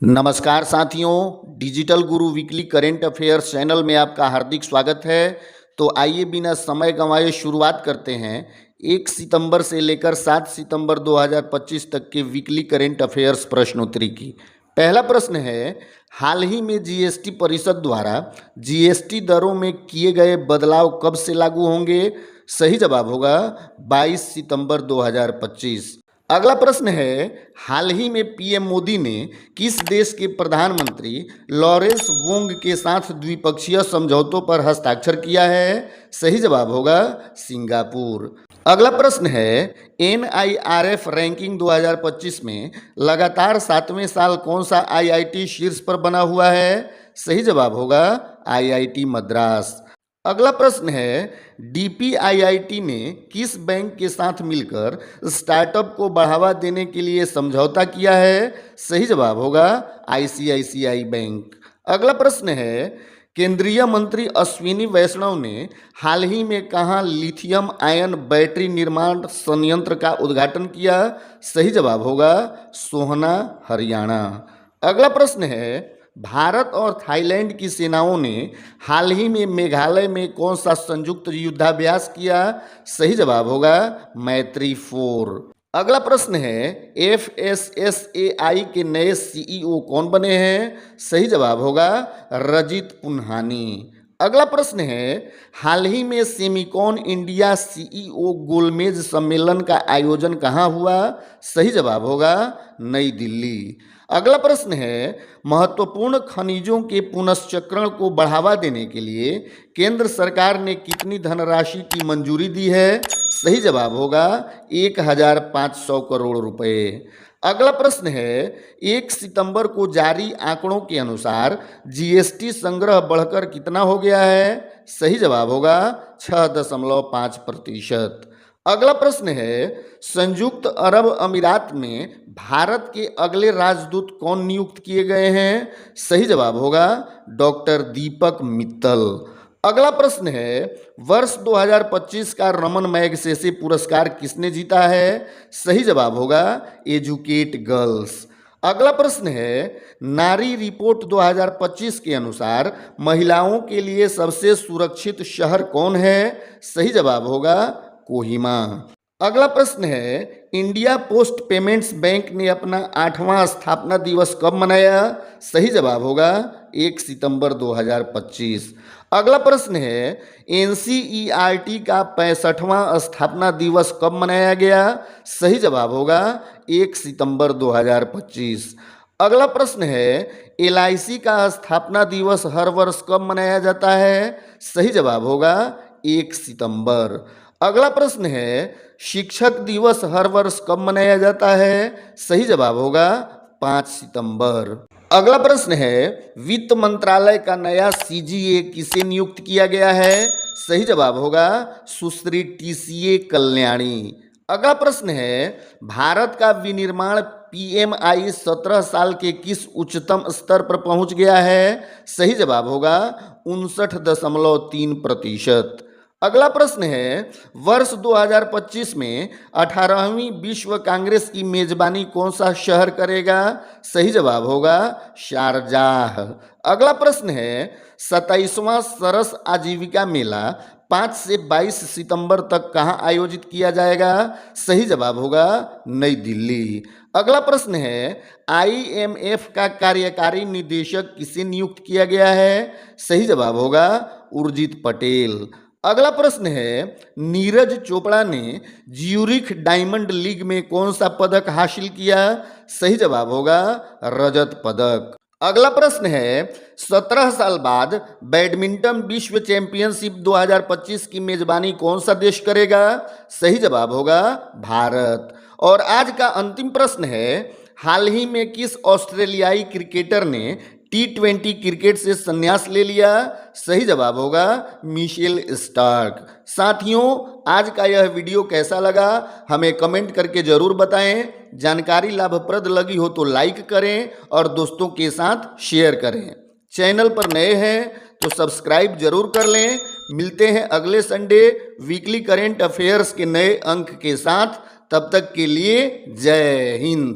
नमस्कार साथियों, डिजिटल गुरु weekly current affairs channel में आपका हार्दिक स्वागत है। तो आइए बिना समय गंवाए शुरुआत करते हैं 1 सितंबर से लेकर 7 सितंबर 2025 तक के वीकली करेंट अफेयर्स प्रश्नोत्तरी की। पहला प्रश्न है, हाल ही में जीएसटी परिषद द्वारा जीएसटी दरों में किए गए बदलाव कब से लागू होंगे? सही जवाब होगा 22 सितंबर 2025। अगला प्रश्न है, हाल ही में पीएम मोदी ने किस देश के प्रधानमंत्री लॉरेंस वोंग के साथ द्विपक्षीय समझौतों पर हस्ताक्षर किया है? सही जवाब होगा सिंगापुर। अगला प्रश्न है, एनआईआरएफ रैंकिंग 2025 में लगातार 7वें साल कौन सा आईआईटी शीर्ष पर बना हुआ है? सही जवाब होगा आईआईटी मद्रास। अगला प्रश्न है, डीपीआईआईटी ने किस बैंक के साथ मिलकर स्टार्टअप को बढ़ावा देने के लिए समझौता किया है? सही जवाब होगा आईसीआईसीआई बैंक। अगला प्रश्न है, केंद्रीय मंत्री अश्विनी वैष्णव ने हाल ही में कहाँ लिथियम आयन बैटरी निर्माण संयंत्र का उद्घाटन किया? सही जवाब होगा सोहना, हरियाणा। अगला प्रश्न है, भारत और थाईलैंड की सेनाओं ने हाल ही में मेघालय में कौन सा संयुक्त युद्धाभ्यास किया? सही जवाब होगा मैत्री 4। अगला प्रश्न है, एफएसएसएआई के नए सीईओ कौन बने हैं? सही जवाब होगा रजित पुन्हानी। अगला प्रश्न है, हाल ही में सेमिकॉन इंडिया सीईओ गोलमेज सम्मेलन का आयोजन कहाँ हुआ? सही जवाब होगा नई दिल्ली। अगला प्रश्न है, महत्वपूर्ण खनिजों के पुनश्चक्रण को बढ़ावा देने के लिए केंद्र सरकार ने कितनी धनराशि की मंजूरी दी है? सही जवाब होगा 1500 करोड़ रुपए। अगला प्रश्न है, 1 सितंबर को जारी आंकड़ों के अनुसार जीएसटी संग्रह बढ़कर कितना हो गया है? सही जवाब होगा 6.5%। अगला प्रश्न है, संयुक्त अरब अमीरात में भारत के अगले राजदूत कौन नियुक्त किए गए हैं? सही जवाब होगा डॉक्टर दीपक मित्तल। अगला प्रश्न है, वर्ष 2025 का रमन मैगसेसे पुरस्कार किसने जीता है? सही जवाब होगा एजुकेट गर्ल्स। अगला प्रश्न है, नारी रिपोर्ट 2025 के अनुसार महिलाओं के लिए सबसे सुरक्षित शहर कौन है? सही जवाब होगा कोहिमा। अगला प्रश्न है, इंडिया पोस्ट पेमेंट्स बैंक ने अपना 8वां स्थापना दिवस कब मनाया? सही जवाब होगा 1 सितंबर 2025। अगला प्रश्न है, एनसीईआरटी का 65वां स्थापना दिवस कब मनाया गया? सही जवाब होगा 1 सितंबर 2025। अगला प्रश्न है, एलआईसी का स्थापना दिवस हर वर्ष कब मनाया जाता है? सही जवाब होगा 1 सितंबर। अगला प्रश्न है, शिक्षक दिवस हर वर्ष कब मनाया जाता है? सही जवाब होगा 5 सितंबर। अगला प्रश्न है, वित्त मंत्रालय का नया सीजीए किसे नियुक्त किया गया है? सही जवाब होगा सुश्री टीसीए कल्याणी। अगला प्रश्न है, भारत का विनिर्माण पीएमआई 17 साल के किस उच्चतम स्तर पर पहुंच गया है? सही जवाब होगा 59.3%। अगला प्रश्न है, वर्ष 2025 में 18वीं विश्व कांग्रेस की मेजबानी कौन सा शहर करेगा? सही जवाब होगा शारजाह। अगला प्रश्न है, 27वां सरस आजीविका मेला 5 से 22 सितंबर तक कहाँ आयोजित किया जाएगा? सही जवाब होगा नई दिल्ली। अगला प्रश्न है, आईएमएफ का कार्यकारी निदेशक किसे नियुक्त किया गया है? सही जवाब होगा उर्जित पटेल। अगला प्रश्न है, नीरज चोपड़ा ने ज्यूरिख डायमंड लीग में कौन सा पदक हासिल किया? सही जवाब होगा रजत पदक। अगला प्रश्न है, 17 साल बाद बैडमिंटन विश्व चैंपियनशिप 2025 की मेजबानी कौन सा देश करेगा? सही जवाब होगा भारत। और आज का अंतिम प्रश्न है, हाल ही में किस ऑस्ट्रेलियाई क्रिकेटर ने T20 क्रिकेट से संन्यास ले लिया? सही जवाब होगा मिशेल स्टार्क। साथियों, आज का यह वीडियो कैसा लगा हमें कमेंट करके जरूर बताएं। जानकारी लाभप्रद लगी हो तो लाइक करें और दोस्तों के साथ शेयर करें। चैनल पर नए हैं तो सब्सक्राइब जरूर कर लें। मिलते हैं अगले संडे वीकली करेंट अफेयर्स के नए अंक के साथ। तब तक के लिए जय हिंद।